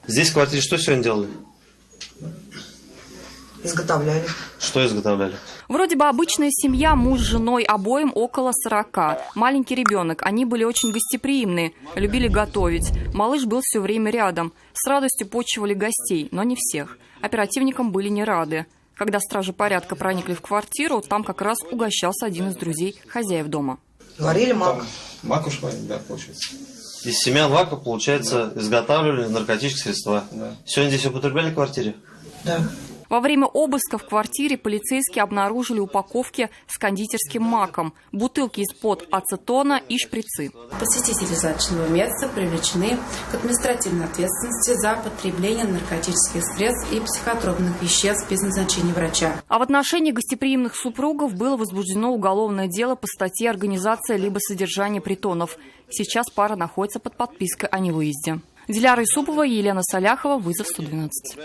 Здесь в квартире что сегодня делали? Изготовляли. Что изготовляли? Вроде бы обычная семья, муж с женой, обоим около 40. Маленький ребенок, они были очень гостеприимные, любили готовить. Малыш был все время рядом. С радостью почивали гостей, но не всех. Оперативникам были не рады. Когда стражи порядка проникли в квартиру, там как раз угощался один из друзей хозяев дома. Варили мак. Макушка, да, получается. Из семян мака, получается, изготавливали наркотические средства. Да. Сегодня здесь употребляли в квартире? Да. Во время обыска в квартире полицейские обнаружили упаковки с кондитерским маком, бутылки из-под ацетона и шприцы. Посетители злачного места привлечены к административной ответственности за потребление наркотических средств и психотропных веществ без назначения врача. А в отношении гостеприимных супругов было возбуждено уголовное дело по статье «Организация либо содержание притонов». Сейчас пара находится под подпиской о невыезде. Диляра Исупова и Елена Саляхова. Вызов 112.